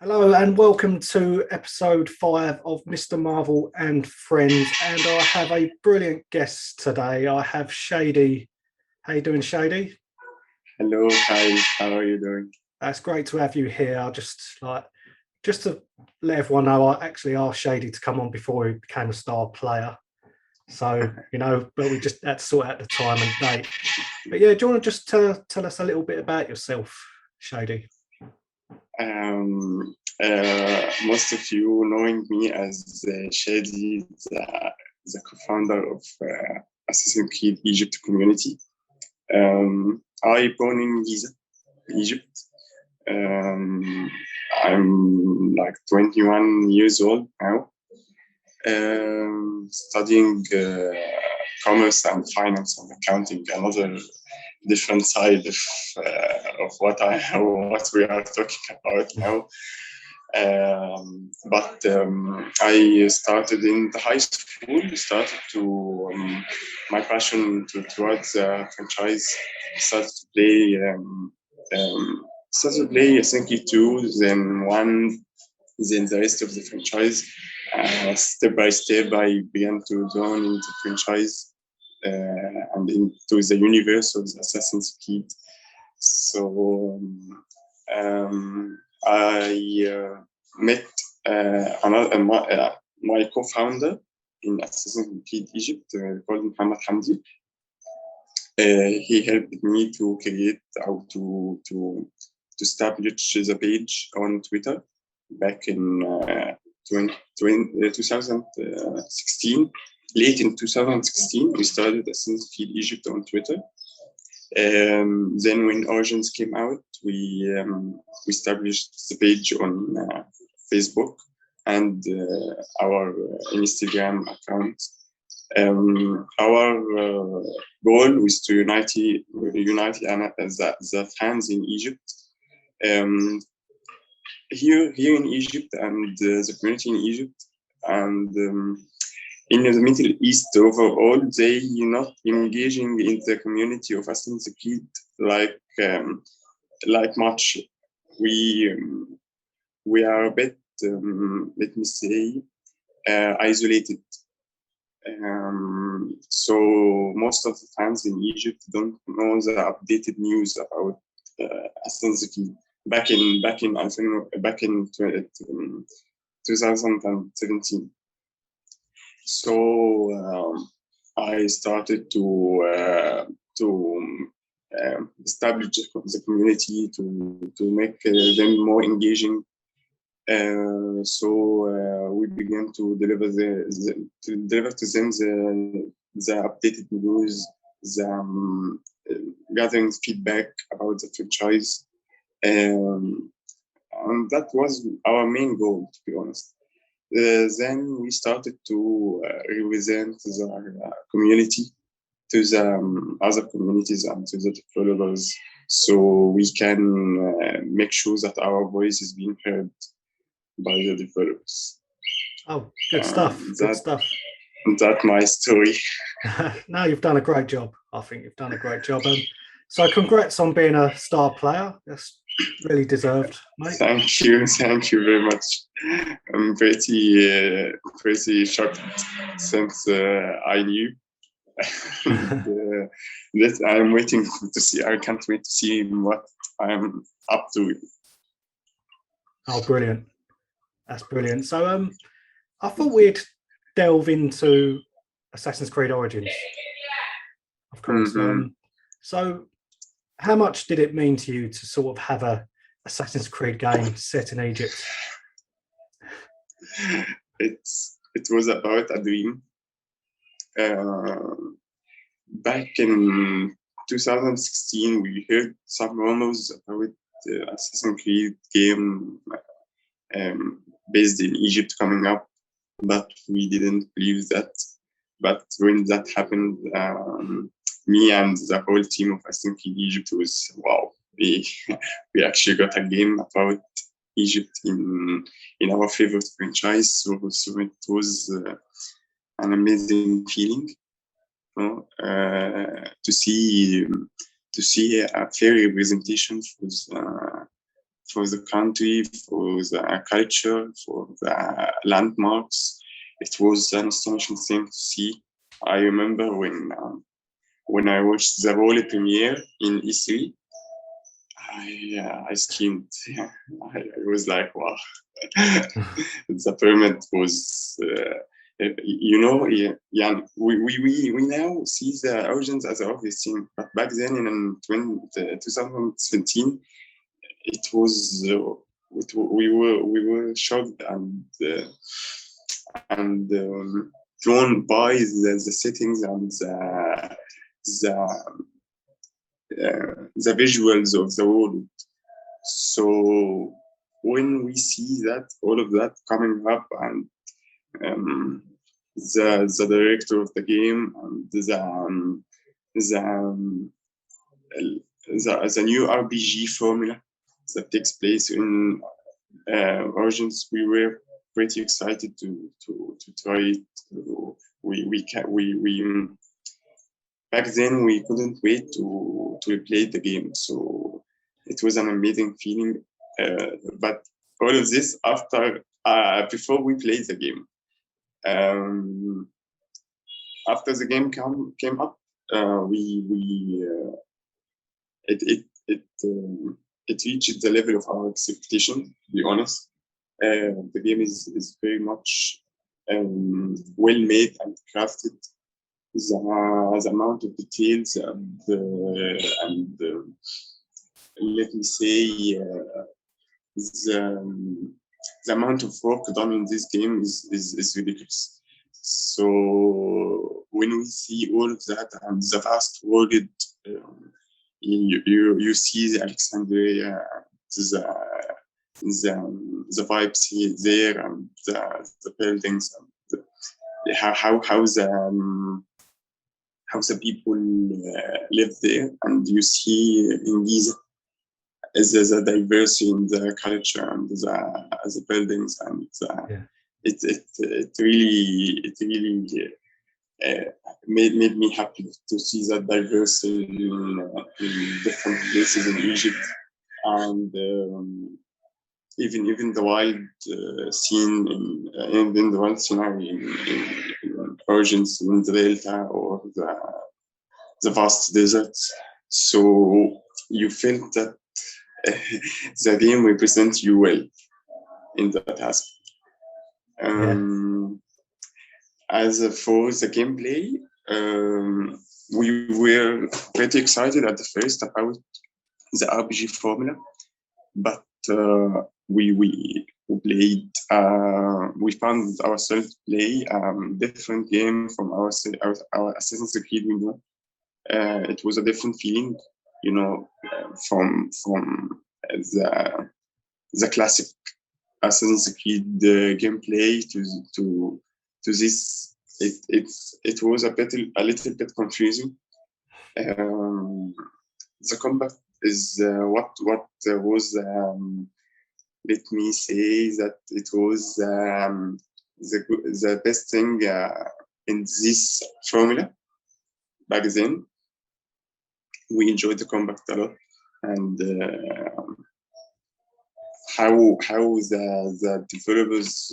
Hello and welcome to episode 5 of Mr Marvell and Friends, and I have a brilliant guest today. I have Shady. How you doing, Shady? Hello, guys. How are you doing? It's great to have you here. Just to let everyone know, I actually asked Shady to come on before he became a star player. So, but we just had to sort out the time and date. But yeah, do you want to just tell us a little bit about yourself, Shady? Most of you knowing me as Shady, the co-founder of Assassin's Creed Egypt community. I born in Giza, Egypt. I'm like 21 years old now, studying commerce and finance and accounting, another different side of what we are talking about now. But I started in the high school. Started to my passion towards franchise. Started to play Assassin's 2, then 1, then the rest of the franchise. Step by step, I began to join into franchise and into the universe of the Assassin's Creed. So I met my co-founder in Assassin's Creed Egypt, called Mohammed Hamdi. He helped me to create how to establish the page on Twitter back in 2016. Late in 2016, we started Assassin's Creed Egypt on Twitter. Then when Origins came out, we established the page on Facebook and our Instagram account. Our goal was to unite the fans in Egypt. Here in Egypt and the community in Egypt and in the Middle East overall, they not engaging in the community of Assassin's Creed like much. We are a bit, let me say, isolated. So most of the fans in Egypt don't know the updated news about Assassin's Creed back in 2017. So I started to establish the community to make them more engaging. So we began to deliver to them the updated news, the gathering feedback about the franchise, and that was our main goal, to be honest. Then we started to represent the community to the other communities and to the developers, so we can make sure that our voice is being heard by the developers. Oh, good stuff. Good stuff. That's my story. No, you've done a great job. I think you've done a great job. So congrats on being a star player. That's really deserved, mate. Thank you very much. I'm pretty shocked since I knew. That I'm waiting to see. I can't wait to see what I'm up to. Oh, brilliant! That's brilliant. So, I thought we'd delve into Assassin's Creed Origins, of course. Mm-hmm. So, how much did it mean to you to sort of have a Assassin's Creed game set in Egypt? It was about a dream. Back in 2016, we heard some rumors about the Assassin's Creed game based in Egypt coming up, but we didn't believe that. But when that happened, me and the whole team of Assassin's Creed Egypt was, wow, we actually got a game about Egypt in our favorite franchise. So it was an amazing feeling, to see a fair representation the country, for the culture, for the landmarks. It was an astonishing thing to see. I remember when I watched the role premiere in E3, I screamed. I was like, wow. The pyramid was, yeah, we now see the origins as an obvious thing, but back then in 2017, it was we were shocked and drawn by the settings and the visuals of the world. So when we see that all of that coming up and the director of the game and the new RPG formula that takes place in Origins, we were pretty excited to try it. We back then we couldn't wait to replay the game, so it was an amazing feeling. But all of this before we played the game. After the game came up, it reached the level of our expectation. To be honest, the game is very much well made and crafted. The amount of details and let me say the amount of work done in this game is ridiculous. So when we see all of that and the vast world, you see the Alexandria, the vibes here, there, and the buildings, and how the people live there, and you see in Giza the diversity in the culture and the buildings, and it really made me happy to see that diversity in different places in Egypt, and even the wild scene in the wild scenario in Origins, in the Delta or the vast deserts. So you felt that the game represents you well in that aspect. As for the gameplay, we were pretty excited at the first about the RPG formula, but we played. We found ourselves play different game from our Assassin's Creed. We know it was a different feeling, from the classic Assassin's Creed gameplay to this. It was a little bit confusing. The combat is what was. Let me say that it was the best thing in this formula. Back then, we enjoyed the combat a lot, and how the developers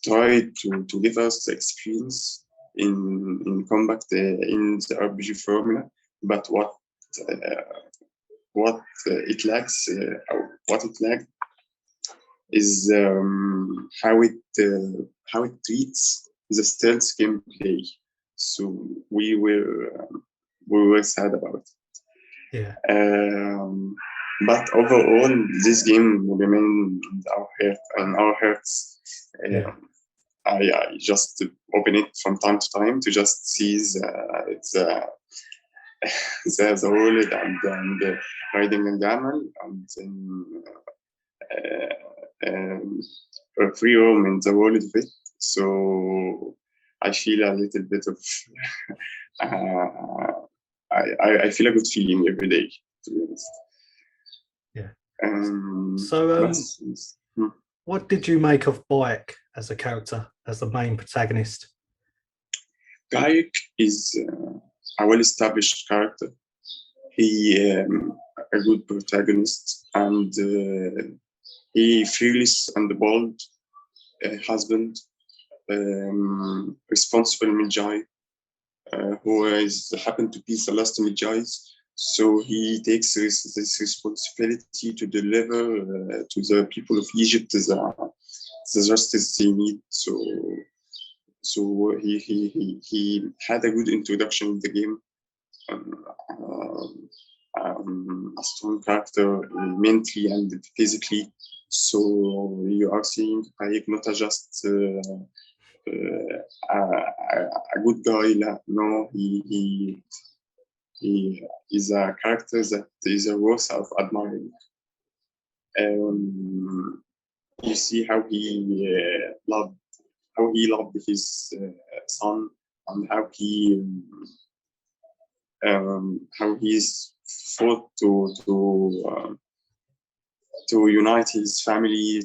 tried to give us the experience in combat in the RPG formula, but what it lacks, what it lacked, is how it treats the stealth gameplay. So we were sad about it. Yeah. But overall, this game remains in our hearts. I just open it from time to time to just see the world and riding a camel, and then free roam in the world of it. So I feel a little bit of I feel a good feeling every day, to be honest. So what did you make of Bayek as a character, as the main protagonist? Bayek is a well-established character. He a good protagonist, and he fearless and bold husband, responsible Magi, who is happened to be the last Magi. So he takes this responsibility to deliver to the people of Egypt the justice they need. So he had a good introduction in the game. A strong character mentally and physically. So you are seeing Hayek not just a good guy. No, he is a character that is worth of admiring. You see how he loved his son, and how he's fought to unite his family,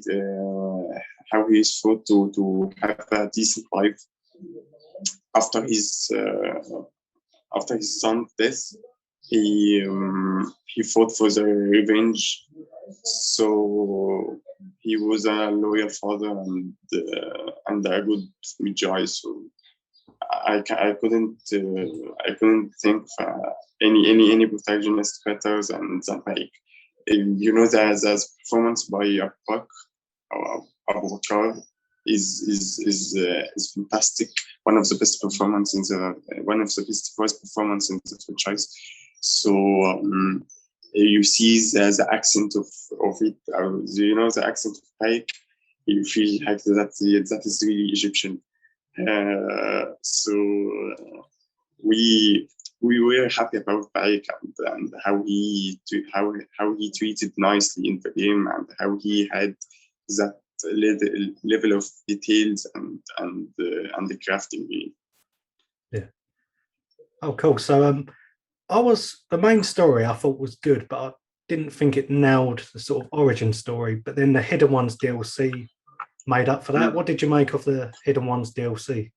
how he's fought to have a decent life after his son's death. He fought for the revenge. So he was a loyal father and a good Magi. So I couldn't think of any protagonist better than Mike. The performance by Abu Bakr is fantastic. One of the best performances one of the best voice performance in the franchise. So you see the accent of it. The accent of Mike. You feel like that is really Egyptian. So we were happy about Baik and how he treated nicely in the game, and how he had that level of details and the crafting. Yeah. Oh, cool. So the main story I thought was good, but I didn't think it nailed the sort of origin story. But then the Hidden Ones DLC made up for that. What did you make of the Hidden Ones DLC?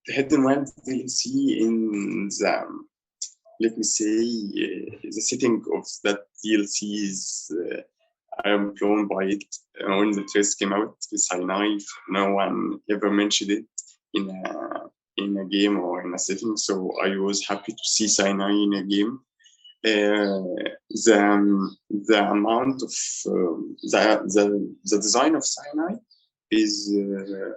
The Hidden Ones DLC in the, let me say, the setting of that DLC is, I am blown by it. When the first came out with Sinai, no one ever mentioned it in a game or in a setting. So I was happy to see Sinai in a game. The amount of the design of Sinai is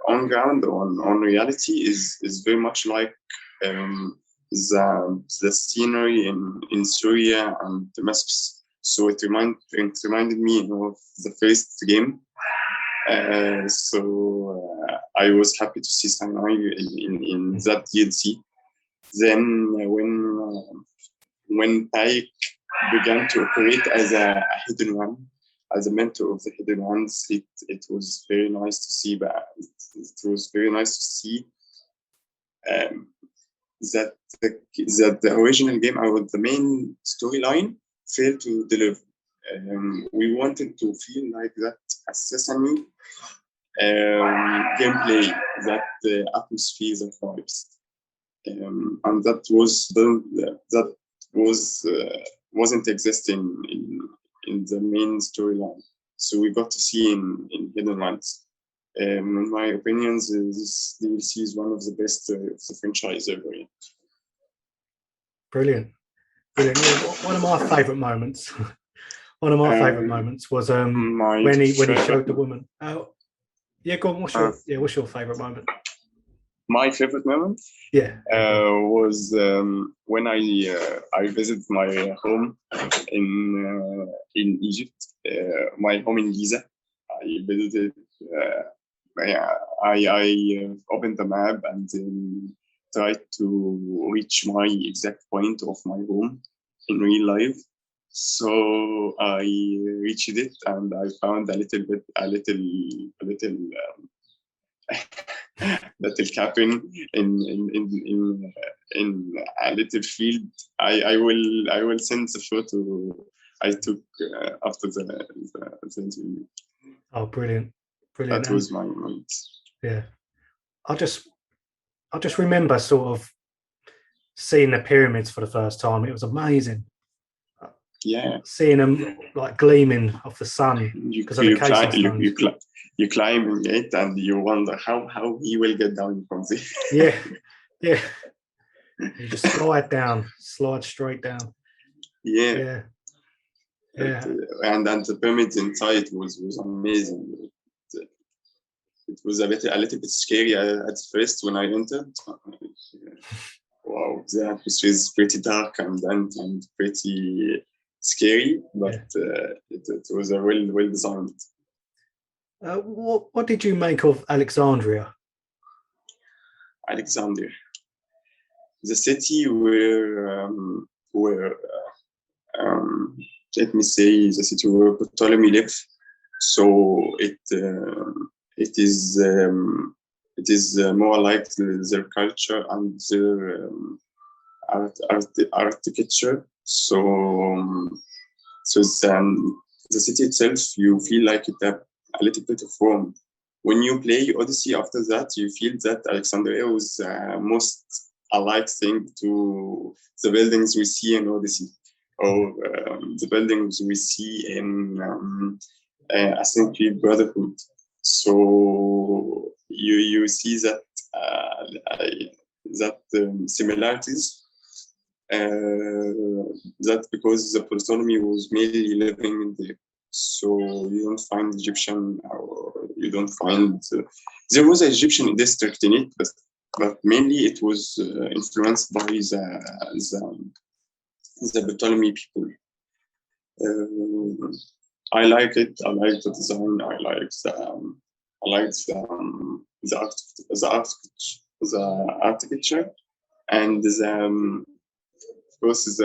on ground, on reality, is very much like the scenery in Syria and Damascus. So it reminded me of the first game. So I was happy to see Sinai in that DLC. Then when Paik began to operate as a hidden one, as a mentor of the hidden ones, it was very nice to see. But it was very nice to see that the original game, or the main storyline, failed to deliver. We wanted to feel like that Sesame gameplay, that atmosphere, that vibes, and that wasn't existing in the main storyline. So we got to see in Hidden Lands. In my opinion, this DLC is one of the best of the franchise ever. Brilliant. Yeah, one of my favourite moments. One of my favourite moments was when he showed the woman. Oh, yeah, go on. What's your favourite moment? My favorite moment, was when I visited my home in Egypt, my home in Giza. I visited. I opened the map and then tried to reach my exact point of my home in real life. So I reached it, and I found a little cabin in a little field. I will send the photo I took after the interview. Oh, brilliant! That was my moment. Yeah, I just remember sort of seeing the pyramids for the first time. It was amazing. Yeah, seeing them like gleaming off the sun you because of the you climb casing stones. you climbing it, and you wonder how he will get down from there. Yeah, yeah. You just slide straight down. Yeah, Yeah, yeah. and the pyramids inside was amazing. It was a little bit scary at first when I entered. Wow, the atmosphere is pretty dark and pretty scary, but Yeah. it was a well designed. What did you make of Alexandria? Alexander, the city where um, let me say the city where Ptolemy lived. So it is more like their culture and their architecture. So the city itself, you feel like it a little bit of Rome. When you play Odyssey after that, you feel that Alexandria was most alike thing to the buildings we see in Odyssey, or the buildings we see in Assassin's Creed Brotherhood. So you see that similarities. That because the Ptolemy was mainly living there, so you don't find Egyptian, or you don't find. There was an Egyptian district in it, but mainly it was influenced by the Ptolemy people. I like it. I like the design. I like the architecture, and of course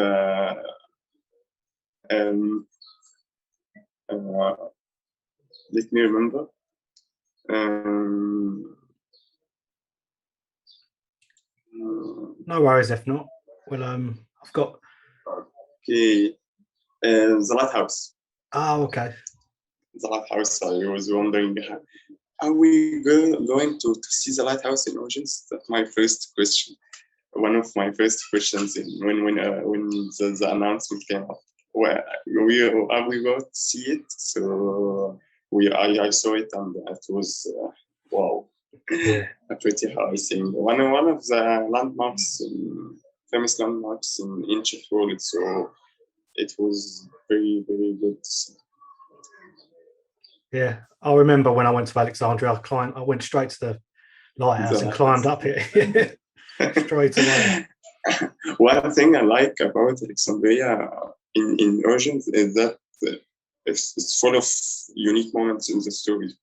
um, uh, let me remember. Um, No worries if not. Well, I've got. okay, the lighthouse. Oh, okay. The lighthouse. I was wondering, are we going to see the lighthouse in Oceans? That's my first question. One of my first questions when the announcement came up. Well, are we going to see it? So I saw it, and it was wow, Yeah. a pretty high thing. One of the famous landmarks in ancient world. So it was very good. Yeah. I remember when I went to Alexandria, I went straight to the lighthouse and climbed up it straight away. One thing I like about Alexandria in Oceans is that it's full of unique moments in the story.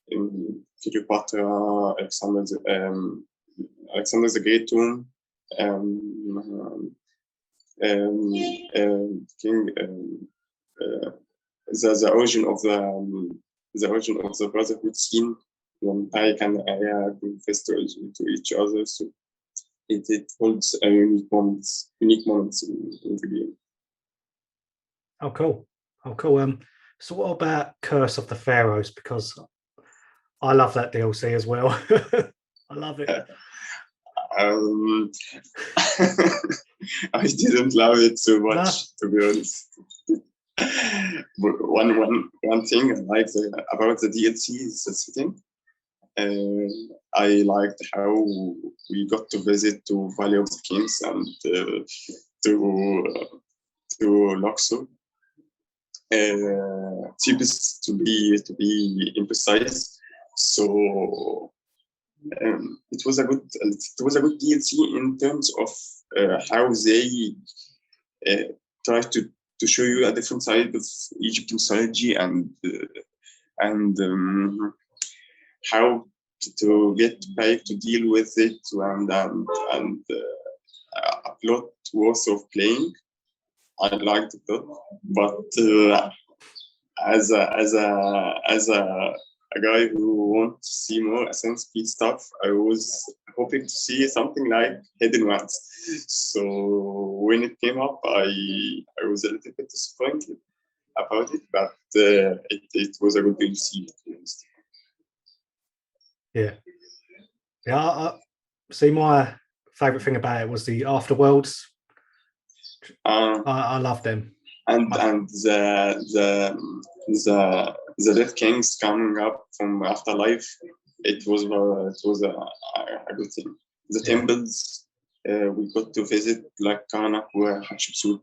In Cleopatra, Alexander the Great tomb, King, the origin of the brotherhood scene when Tariq and Aya confess to each other. So it holds a unique moments in the game. Oh, cool. Oh, cool. So what about Curse of the Pharaohs? Because I love that DLC as well. I love it. Um, I didn't love it so much, No? to be honest. But one thing I like about the DLC is the setting. I liked how we got to visit to Valley of the Kings and to Luxor. Cheapest to be imprecise. So it was a good DLC in terms of how they try to show you a different side of Egyptian mythology and how to get back to deal with it and a plot worth of playing. I liked it, but as a guy who wants to see more Assassin's Creed stuff, I was hoping to see something like Hidden Ones. So when it came up, I was a little bit disappointed about it, but it was a good DLC. Yeah. Yeah. See, my favourite thing about it was the afterworlds. Uh, I love them. and the Dead Kings coming up from afterlife. It was a good thing. The temples we got to visit, like Karnak or Hatshepsut.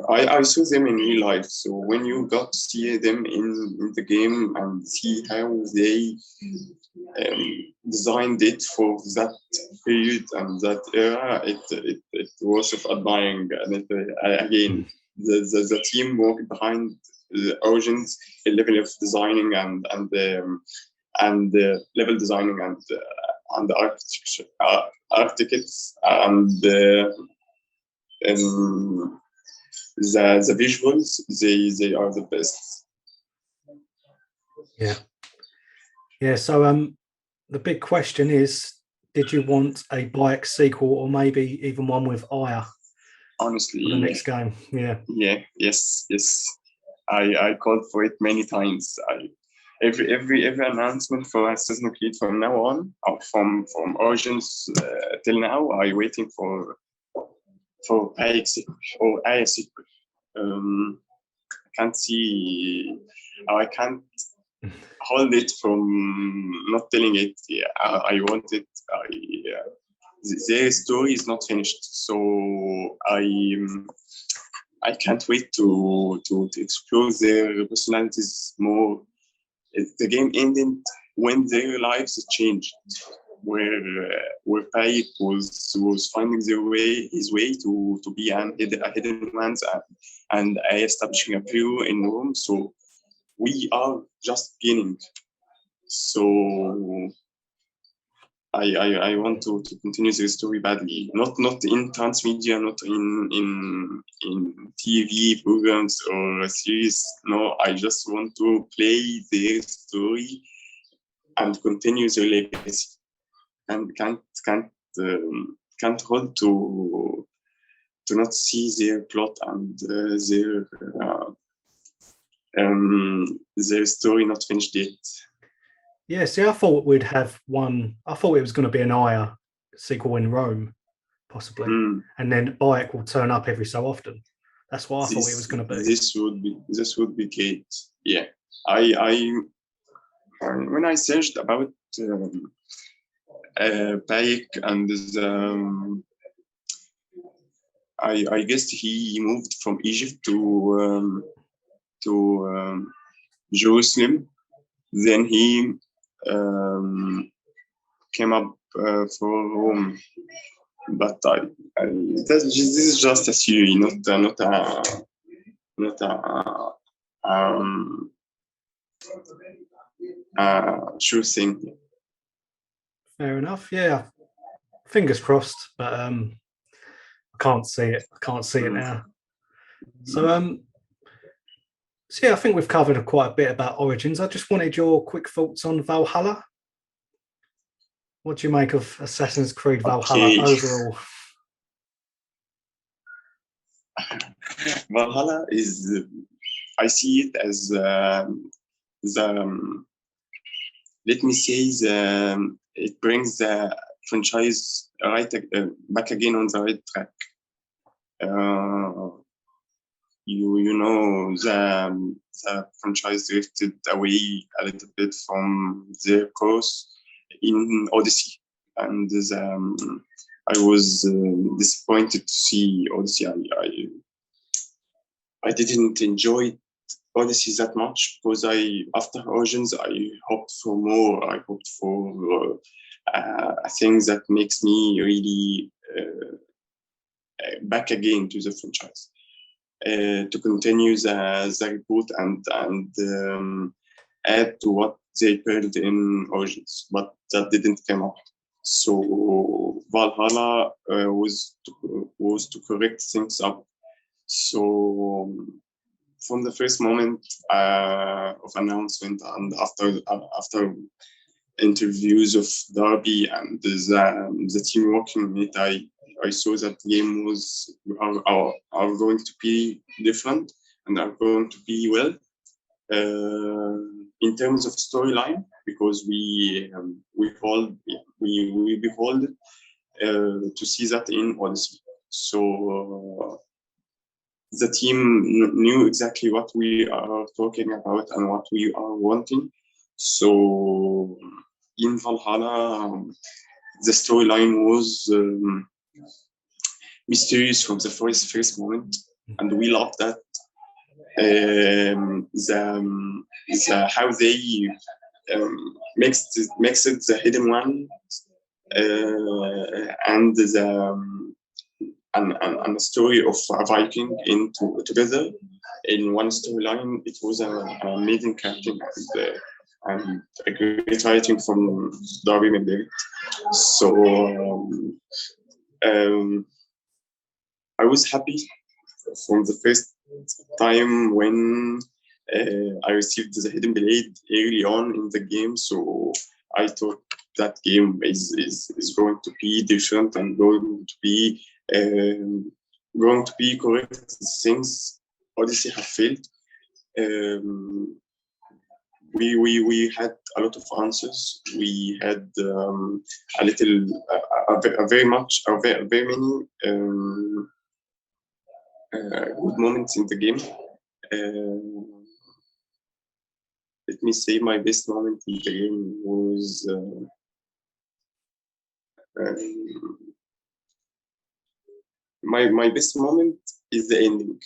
I saw them in real life. So when you got to see them in the game and see how they designed it for that period and that era, it was of admiring. And again, the teamwork behind the Origins, the level of designing and the level designing and the architecture, architects and the visuals, they are the best. Yeah. So the big question is, did you want a Bayek sequel or maybe even one with Aya? Honestly, for the next game. Yes. I called for it many times. Every announcement for Assassin's Creed from now on, or from Origins till now, I waiting for Aya sequel or Aya sequel. I can't hold it from not telling it. Yeah, I want it. Their story is not finished, so I can't wait to explore their personalities more. The game ended when their lives changed, where Paik was finding his way to be a hidden man and establishing a bureau in Rome. So we are just beginning. So I want to continue the story badly, not in transmedia, not in TV programs or a series. No, I just want to play their story and continue their legacy, and can't hold to not see their plot and their story not finished yet. Yeah, see, I thought we'd have one. I thought it was going to be an Aya sequel in Rome, possibly, and then Bayek will turn up every so often. That's what I thought it was going to be. This would be great. Yeah, I when I searched about Bayek and I guess he moved from Egypt to Jerusalem. Then he came up for Rome, but this is just a theory, not a sure thing. Fair enough. Yeah, fingers crossed, but I can't see it. I can't see it now. So yeah, I think we've covered quite a bit about Origins. I just wanted your quick thoughts on Valhalla. What do you make of Assassin's Creed Valhalla overall? Valhalla is, I see it as let me say, it brings the franchise back again on the right track. You know, the franchise drifted away a little bit from their course in Odyssey, and I was disappointed to see Odyssey. I didn't enjoy Odyssey that much because after Origins I hoped for more. I hoped for a thing that makes me really back again to the franchise. To continue the reboot and add to what they built in Origins, but that didn't come up. So Valhalla was to correct things up. So from the first moment of announcement and after interviews of Darby and the team working on it, I saw that the game are going to be different and are going to be well in terms of storyline, because we behold to see that in Odyssey. So the team knew exactly what we are talking about and what we are wanting. So in Valhalla, the storyline was mysterious from the first moment, and we loved that. The how they mixed the hidden one and the story of a Viking into together in one storyline. It was an amazing casting and a great writing from Darby McDavid. So I was happy from the first time when I received the hidden blade early on in the game. So I thought that game is going to be different and going to be correct things Odyssey have failed. We had a lot of answers. We had a little, very many good moments in the game. Let me say my best moment in the game was my best moment is the ending.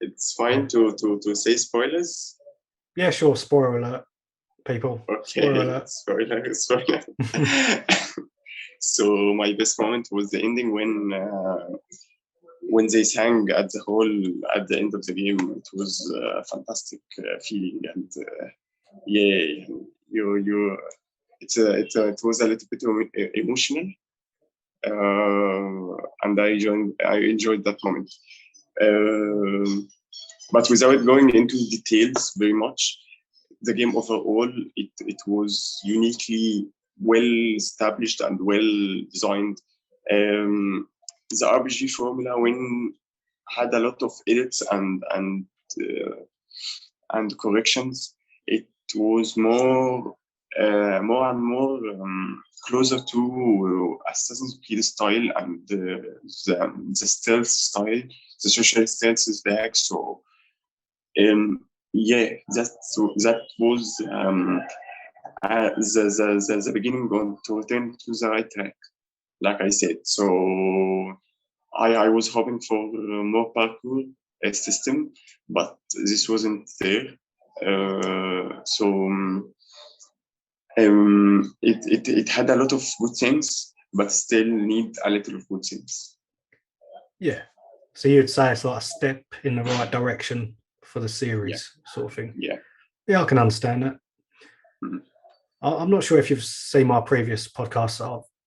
It's fine to say spoilers. Yeah, sure. Spoiler alert, people. Okay, Spoiler alert. spoiler. So my best moment was the ending when they sang at the end of the game. It was a fantastic feeling, and yeah, it was a little bit emotional, and I enjoyed that moment. But without going into details very much, the game overall, it was uniquely well established and well designed. The RPG formula when had a lot of edits and corrections. It was more and more closer to Assassin's Creed style and the stealth style. The social stealth is back, so yeah, that was the beginning to return to the right track, like I said. So I was hoping for more parkour system, but this wasn't there. It had a lot of good things, but still need a little of good things. Yeah. So you'd say it's like a step in the right direction for the series, sort of thing. Yeah. Yeah, I can understand that. Mm-hmm. I'm not sure if you've seen my previous podcasts.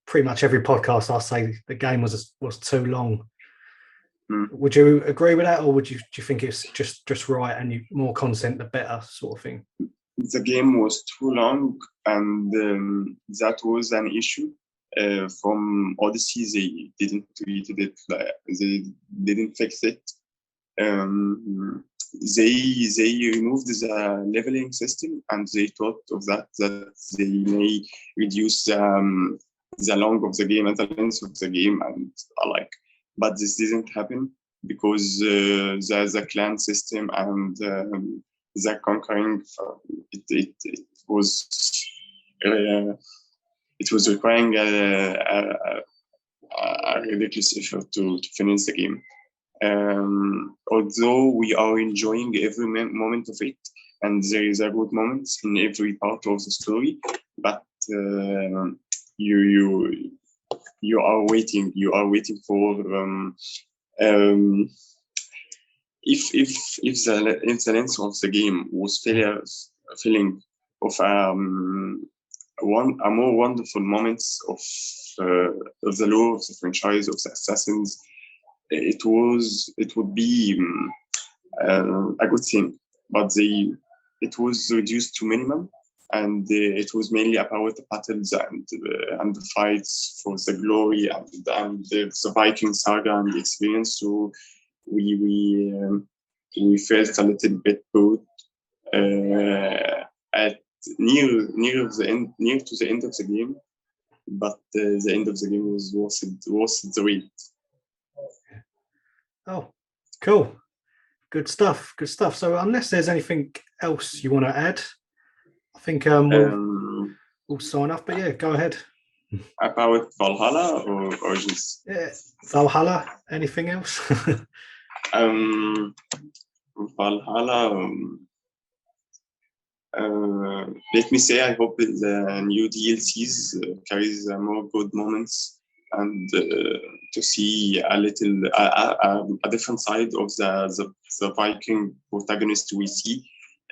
Pretty much every podcast I say the game was too long. Would you agree with that, or do you think it's just right and more content the better, sort of thing? The game was too long, and that was an issue. From Odyssey, they didn't treat it. They didn't fix it. They removed the leveling system, and they thought of that they may reduce the length of the game and the length of the game and alike. But this didn't happen because the clan system and the conquering it was requiring a ridiculous effort to finish the game. Although we are enjoying every moment of it, and there is a good moments in every part of the story, but you are waiting for if the length of the game was feeling of a more wonderful moments of the lore of the franchise of the Assassins, it would be a good thing, but it was reduced to minimum, and it was mainly about the battles and the fights for the glory and the Viking saga and the experience. So we felt a little bit bored at near to the end of the game, but the end of the game was worth the wait. Oh, cool. Good stuff. Good stuff. So unless there's anything else you want to add, I think we'll sign off. But yeah, go ahead. About Valhalla or just Yeah, Valhalla. Anything else? um Valhalla. Let me say, I hope the new DLCs carries more good moments and to see a little a different side of the Viking protagonist we see.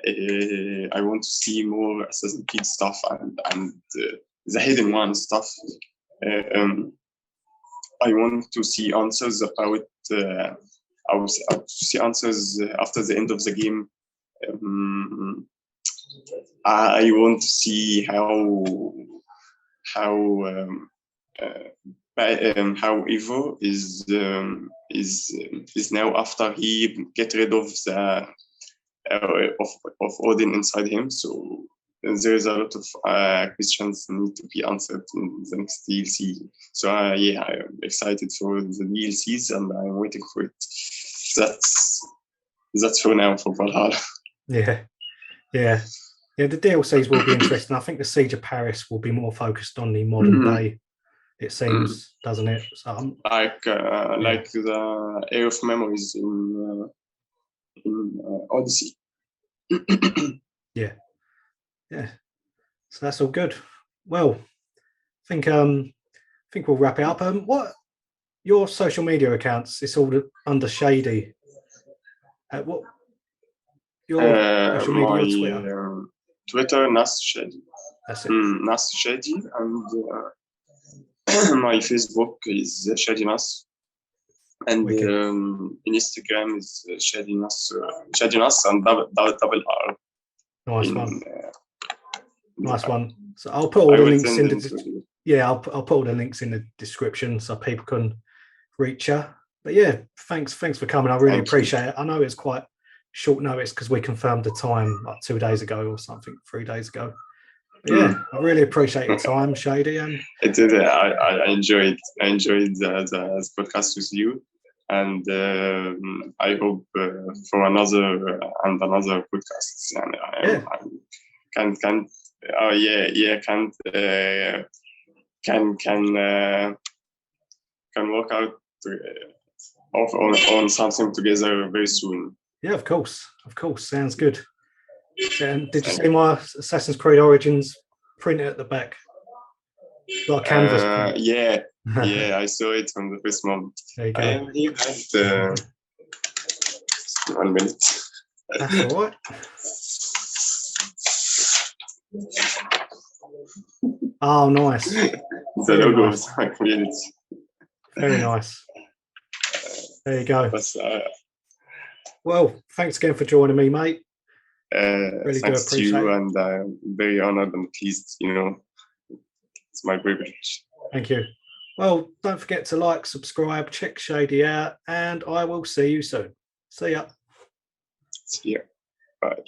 I want to see more Assassin's Creed stuff and the hidden one stuff. I want to see answers about. I want to see answers after the end of the game. I want to see how how Evo is now after he get rid of the of Odin inside him. So there is a lot of questions need to be answered in the next DLC. So yeah, I'm excited for the DLCs and I'm waiting for it. That's for now for Valhalla. Yeah. The DLCs will be interesting. I think the Siege of Paris will be more focused on the modern day. It seems, doesn't it? So, like the Air of Memories in Odyssey. yeah. So that's all good. Well, I think we'll wrap it up. What your social media accounts? It's all under Shady. What your social media? Your Twitter, Nasr Shady. That's it. Nasr Shady, and my Facebook is Shady Nasr, and Instagram is Shady Nasr, and double R. Nice one. Nice one. So I'll put all the links in the I'll put all the links in the description so people can reach you. But yeah, thanks for coming. I really appreciate it. I know it's quite short notice because we confirmed the time like 2 days ago or something, 3 days ago. But yeah, I really appreciate your time, Shady. And I enjoyed the podcast with you, and I hope for another podcasts. And can work out on something together very soon. Yeah, of course. Sounds good. And did you see my Assassin's Creed Origins print at the back? Like canvas print. Yeah, I saw it on the first month. There you go. I only had 1 minute. That's all right. Oh, nice. The logo of my community. Very nice. There you go. Well, thanks again for joining me, mate. Really thanks to you, and I'm very honored and pleased. It's my privilege. Thank you. Well, don't forget to like, subscribe, check Shady out, and I will see you soon. See ya. See ya. Bye.